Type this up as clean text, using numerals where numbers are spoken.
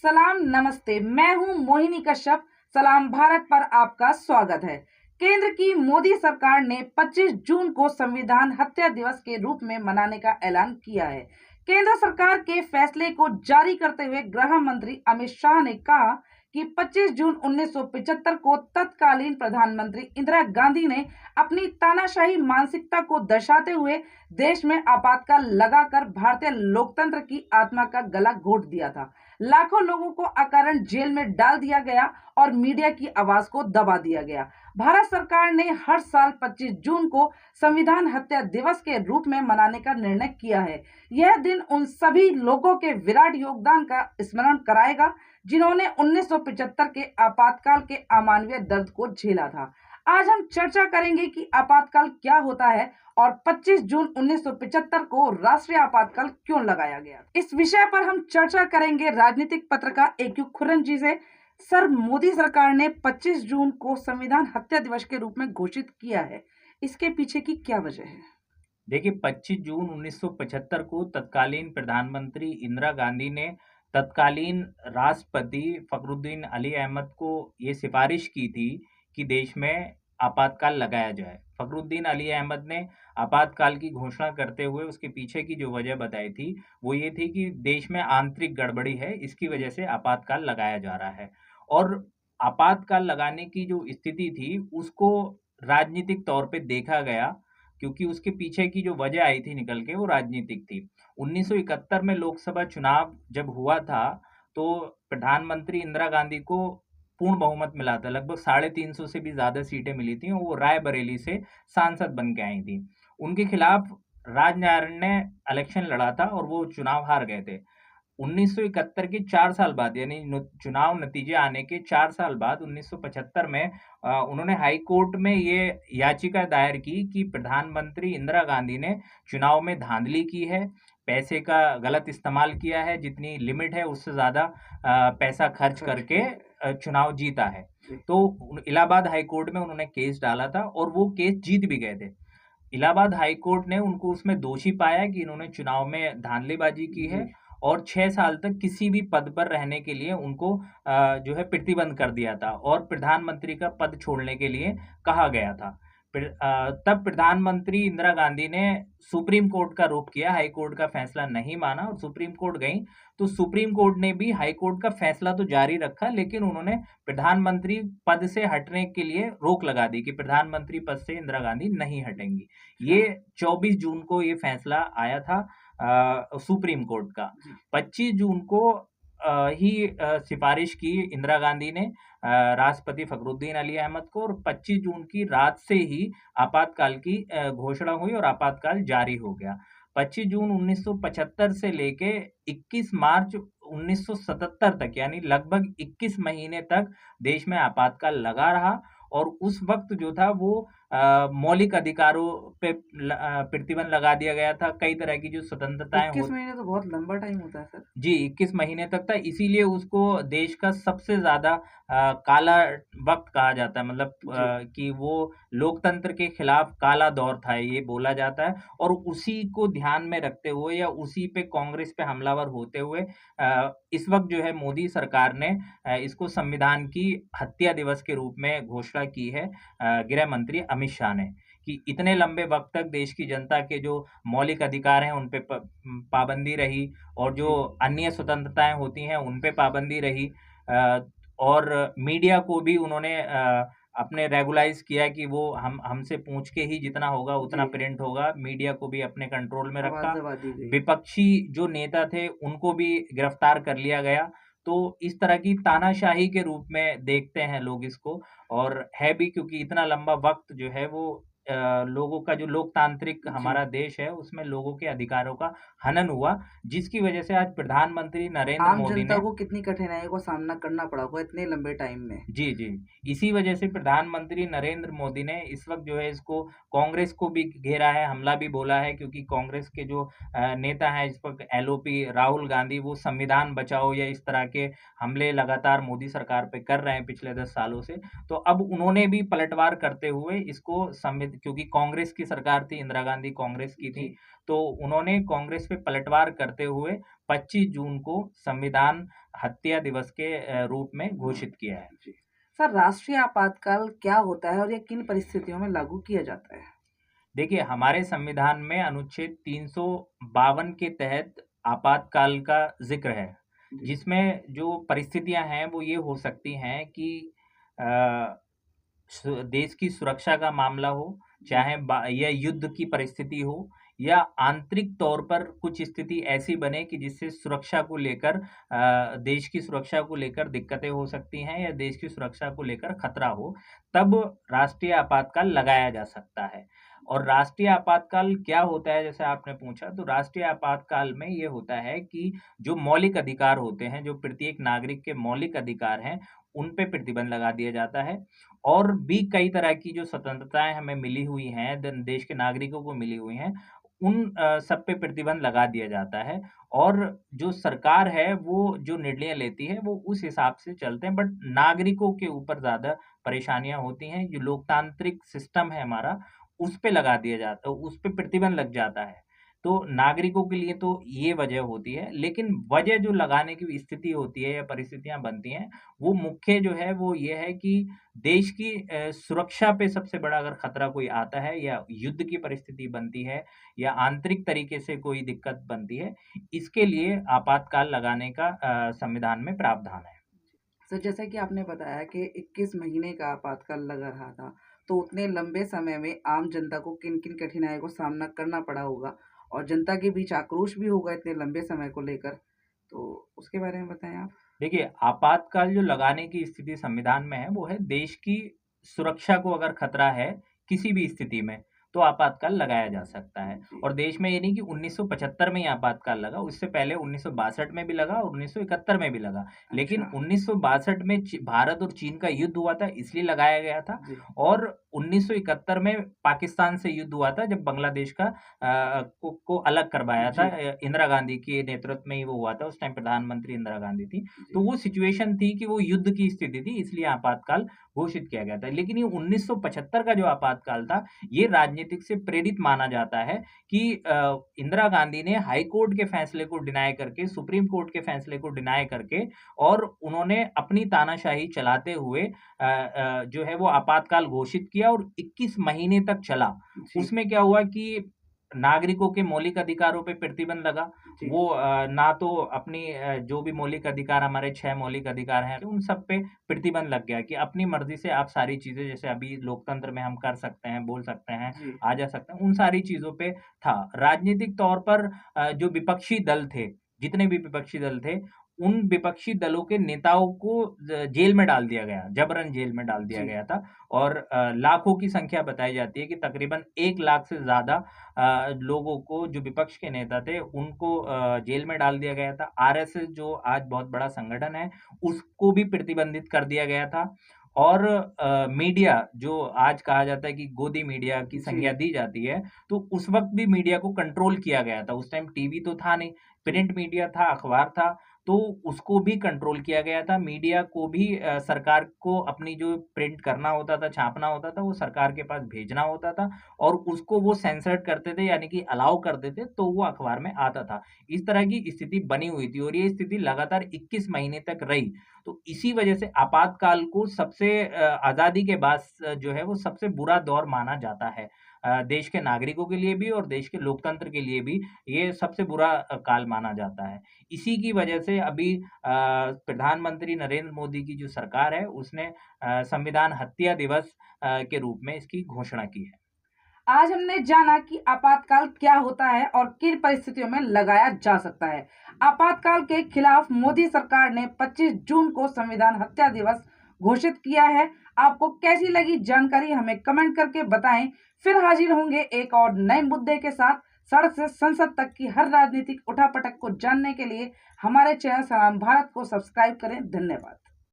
सलाम नमस्ते, मैं हूं मोहिनी कश्यप। सलाम भारत पर आपका स्वागत है। केंद्र की मोदी सरकार ने 25 जून को संविधान हत्या दिवस के रूप में मनाने का ऐलान किया है। केंद्र सरकार के फैसले को जारी करते हुए गृह मंत्री अमित शाह ने कहा कि 25 जून 1975 को तत्कालीन प्रधानमंत्री इंदिरा गांधी ने अपनी तानाशाही मानसिकता को दर्शाते हुए देश में आपातकाल लगाकर भारतीय लोकतंत्र की आत्मा का गला घोट दिया था। लाखों लोगों को अकारण जेल में डाल दिया गया और मीडिया की आवाज को दबा दिया गया। भारत सरकार ने हर साल 25 जून को संविधान हत्या दिवस के रूप में मनाने का निर्णय किया है। यह दिन उन सभी लोगों के विराट योगदान का स्मरण कराएगा जिन्होंने 1975 के आपातकाल के अमानवीय दर्द को झेला था। आज हम चर्चा करेंगे कि आपातकाल क्या होता है और 25 जून 1975 को राष्ट्रीय आपातकाल क्यों लगाया गया। इस विषय पर हम चर्चा करेंगे राजनीतिक पत्रकार AQ खुर्रम जी से। सर, मोदी सरकार ने 25 जून को संविधान हत्या दिवस के रूप में घोषित किया है, इसके पीछे की क्या वजह है? देखिए, 25 जून 1975 को तत्कालीन प्रधानमंत्री इंदिरा गांधी ने तत्कालीन राष्ट्रपति फखरुद्दीन अली अहमद को ये सिफारिश की थी कि देश में आपातकाल लगाया जाए। फखरुद्दीन अली अहमद ने आपातकाल की घोषणा करते हुए उसके पीछे की जो वजह बताई थी वो ये थी कि देश में आंतरिक गड़बड़ी है, इसकी वजह से आपातकाल लगाया जा रहा है। और आपातकाल लगाने की जो स्थिति थी उसको राजनीतिक तौर पे देखा गया, क्योंकि उसके पीछे की जो वजह आई थी निकल के वो राजनीतिक थी। 1971 में लोकसभा चुनाव जब हुआ था तो प्रधानमंत्री इंदिरा गांधी को पूर्ण बहुमत मिला था, लगभग 350 से भी ज्यादा सीटें मिली थी और वो रायबरेली से सांसद बन के आई थी। उनके खिलाफ राजनारायण ने इलेक्शन लड़ा था और वो चुनाव हार गए थे। 1971 के 4 साल बाद, यानी चुनाव नतीजे आने के 4 साल बाद 1975 में उन्होंने हाई कोर्ट में ये याचिका दायर की कि प्रधानमंत्री इंदिरा गांधी ने चुनाव में धांधली की है, पैसे का गलत इस्तेमाल किया है, जितनी लिमिट है उससे ज्यादा पैसा खर्च करके चुनाव जीता है। तो इलाहाबाद हाई कोर्ट में उन्होंने केस डाला था और वो केस जीत भी गए थे। इलाहाबाद हाई कोर्ट ने उनको उसमें दोषी पाया कि इन्होंने चुनाव में धांधलीबाजी की है और 6 साल तक किसी भी पद पर रहने के लिए उनको जो है प्रतिबंध कर दिया था और प्रधानमंत्री का पद छोड़ने के लिए कहा गया था। तब प्रधानमंत्री इंदिरा गांधी ने सुप्रीम कोर्ट का रुख किया, हाई कोर्ट का फैसला नहीं माना और सुप्रीम कोर्ट गई। तो सुप्रीम कोर्ट ने भी हाई कोर्ट का फैसला तो जारी रखा, लेकिन उन्होंने प्रधानमंत्री पद से हटने के लिए रोक लगा दी कि प्रधानमंत्री पद से इंदिरा गांधी नहीं हटेंगी। ये 24 जून को ये फैसला आया था सुप्रीम कोर्ट का। 25 जून को ही सिफारिश की इंदिरा गांधी ने राष्ट्रपति फखरुद्दीन अली अहमद को और 25 जून की रात से ही आपातकाल की घोषणा हुई और आपातकाल जारी हो गया। 25 जून 1975 से लेके 21 मार्च 1977 तक, यानी लगभग 21 महीने तक देश में आपातकाल लगा रहा और उस वक्त जो था वो मौलिक अधिकारों पे प्रतिबंध लगा दिया गया था। कई तरह की जो स्वतंत्रताएं 21 महीने तो बहुत लंबा टाइम होता है सर। जी, 21 महीने तक था, इसीलिए उसको देश का सबसे ज्यादा काला वक्त कहा जाता है। मतलब कि वो लोकतंत्र के खिलाफ काला दौर था, ये बोला जाता है। और उसी को ध्यान में रखते हुए या उसी पे कांग्रेस पे हमलावर होते हुए इस वक्त जो है मोदी सरकार ने इसको संविधान की हत्या दिवस के रूप में घोषणा की है गृह मंत्री अमित शाह ने, कि इतने लंबे वक्त तक देश की जनता के जो मौलिक अधिकार हैं उन पे पाबंदी रही और जो अन्य स्वतंत्रताएं होती हैं उन पे पाबंदी रही। और मीडिया को भी उन्होंने अपने रेगुलाइज किया कि वो हमसे पूछ के ही जितना होगा उतना प्रिंट होगा। मीडिया को भी अपने कंट्रोल में रखा। विपक्षी जो नेता थे उनको भी गिरफ्तार कर लिया गया। तो इस तरह की तानाशाही के रूप में देखते हैं लोग इसको, और है भी क्योंकि इतना लंबा वक्त जो है वो लोगों का जो लोकतांत्रिक हमारा देश है उसमें लोगों के अधिकारों का हनन हुआ, जिसकी वजह से आज प्रधानमंत्री नरेंद्र मोदी ने को कितनी कठिनाइयों का सामना करना पड़ा होगा इतने लंबे टाइम में। जी जी, इसी वजह से प्रधानमंत्री नरेंद्र मोदी ने इस वक्त जो है इसको कांग्रेस को भी घेरा है, हमला भी बोला है, क्योंकि कांग्रेस के जो नेता हैं इस वक्त LOP राहुल गांधी, वो संविधान बचाओ या इस तरह के हमले लगातार मोदी सरकार पे कर रहे हैं पिछले 10 सालों से। तो अब उन्होंने भी पलटवार करते हुए इसको क्योंकि कांग्रेस की सरकार थी, इंदिरा गांधी कांग्रेस की थी, तो उन्होंने कांग्रेस पे पलटवार करते हुए 25 जून को संविधान हत्या दिवस के रूप में घोषित किया है। जी। सर, राष्ट्रीय आपातकाल क्या होता है और ये किन परिस्थितियों में लागू किया जाता है? देखिए, हमारे संविधान में अनुच्छेद 352 के तहत आपातकाल का ज़िक्र है, जी। जिसमें जो परिस्थितियाँ हैं वो ये हो सकती हैं कि अ, देश की सुरक्षा का मामला हो, चाहे या युद्ध की परिस्थिति हो, या आंतरिक तौर पर कुछ स्थिति ऐसी बने कि जिससे सुरक्षा को लेकर देश की सुरक्षा को लेकर दिक्कतें हो सकती हैं या देश की सुरक्षा को लेकर खतरा हो, तब राष्ट्रीय आपातकाल लगाया जा सकता है। और राष्ट्रीय आपातकाल क्या होता है, जैसे आपने पूछा, तो राष्ट्रीय आपातकाल में ये होता है कि जो मौलिक अधिकार होते हैं, जो प्रत्येक नागरिक के मौलिक अधिकार हैं, उन पे प्रतिबंध लगा दिया जाता है। और भी कई तरह की जो स्वतंत्रताएँ हमें मिली हुई हैं, देश के नागरिकों को मिली हुई हैं, उन सब पे प्रतिबंध लगा दिया जाता है। और जो सरकार है, वो जो निर्णय लेती है, वो उस हिसाब से चलते हैं, बट नागरिकों के ऊपर ज़्यादा परेशानियाँ होती हैं। जो लोकतांत्रिक सिस्टम है हमारा, उस पे लगा दिया जाता है, उस पे प्रतिबंध लग जाता है। तो नागरिकों के लिए तो ये वजह होती है, लेकिन वजह जो लगाने की स्थिति होती है या परिस्थितियाँ बनती हैं, वो मुख्य जो है वो ये है कि देश की सुरक्षा पे सबसे बड़ा अगर खतरा कोई आता है, या युद्ध की परिस्थिति बनती है, या आंतरिक तरीके से कोई दिक्कत बनती है, इसके लिए आपातकाल लगाने का संविधान में प्रावधान है। सर, जैसा कि आपने बताया कि 21 महीने का आपातकाल लगा रहा था, तो उतने लंबे समय में आम जनता को किन-किन कठिनाइयों का सामना करना पड़ा होगा और जनता के बीच आक्रोश भी होगा इतने लंबे समय को लेकर, तो उसके बारे में बताएँ आप? देखिए, आपातकाल जो लगाने की स्थिति संविधान में है, वो है देश की सुरक्षा को अगर खतरा है, किसी भी स्थिति में, तो आपातकाल लगाया जा सकता है। जी। और देश में ये नहीं कि 1975 में ही आपातकाल लगा, उससे पहले 1962 में भी लगा और 1971 में भी लगा। लेकिन अच्छा। 1962 में भारत और चीन का युद्ध हुआ था, इसलिए लगाया गया था। जी। और 1971 में पाकिस्तान से युद्ध हुआ था, जब बांग्लादेश का को अलग करवाया था। जी। इंदिरा गांधी के नेतृत्व में ही वो हुआ था, उस टाइम प्रधानमंत्री इंदिरा गांधी थी। जी। तो वो सिचुएशन थी कि वो युद्ध की स्थिति थी, इसलिए आपातकाल घोषित किया गया था। लेकिन ये 1975 का जो आपातकाल था, ये राजनीतिक से प्रेरित माना जाता है कि इंदिरा गांधी ने हाई कोर्ट के फैसले को डिनाय करके, सुप्रीम कोर्ट के फैसले को डिनाय करके, और उन्होंने अपनी तानाशाही चलाते हुए जो है वो आपातकाल घोषित किया, और 21 महीने तक चला। जी। उसमें क्या हुआ कि नागरिकों के मौलिक अधिकारों पे प्रतिबंध लगा। जी। वो ना तो अपनी जो भी मौलिक अधिकार, हमारे 6 मौलिक अधिकार हैं, उन सब पे प्रतिबंध लग गया कि अपनी मर्ज़ी से आप सारी चीज़ें, जैसे अभी लोकतंत्र में हम कर सकते हैं, बोल सकते हैं, जी। आ जा सकते हैं, उन सारी चीज़ों पे था। राजनीतिक तौर पर जो विपक्षी दल थे, जितने भी विपक्षी दल थे, उन विपक्षी दलों के नेताओं को जेल में डाल दिया गया, जबरन जेल में डाल दिया जी। गया था। और लाखों की संख्या बताई जाती है कि तकरीबन 1 लाख से ज़्यादा लोगों को, जो विपक्ष के नेता थे, उनको जेल में डाल दिया गया था। आरएसएस, जो आज बहुत बड़ा संगठन है, उसको भी प्रतिबंधित कर दिया गया था। और मीडिया, जो आज कहा जाता है कि गोदी मीडिया की संज्ञा जी। दी जाती है, तो उस वक़्त भी मीडिया को कंट्रोल किया गया था। उस टाइम टीवी तो था नहीं, जी। प्रिंट मीडिया था, अखबार था, तो उसको भी कंट्रोल किया गया था। मीडिया को भी सरकार को अपनी जो प्रिंट करना होता था, छापना होता था, वो सरकार के पास भेजना होता था, और उसको वो सेंसर्ड करते थे, यानी कि अलाउ करते थे, तो वो अखबार में आता था। इस तरह की स्थिति बनी हुई थी, और ये स्थिति लगातार 21 महीने तक रही। तो इसी वजह से आपातकाल को सबसे आज़ादी के बाद जो है वो सबसे बुरा दौर माना जाता है। देश के नागरिकों के लिए भी और देश के लोकतंत्र के लिए भी ये सबसे बुरा काल माना जाता है। इसी की वजह से अभी प्रधानमंत्री नरेंद्र मोदी की जो सरकार है, उसने संविधान हत्या दिवस के रूप में इसकी घोषणा की है। आज हमने जाना कि आपातकाल क्या होता है और किन परिस्थितियों में लगाया जा सकता है। आपातकाल के खिलाफ मोदी सरकार ने 25 जून को संविधान हत्या दिवस घोषित किया है। आपको कैसी लगी जानकारी हमें कमेंट करके बताएं। फिर हाजिर होंगे एक और नए मुद्दे के साथ। सड़क से संसद तक की हर राजनीतिक उठापटक को जानने के लिए हमारे चैनल सलाम भारत को सब्सक्राइब करें। धन्यवाद।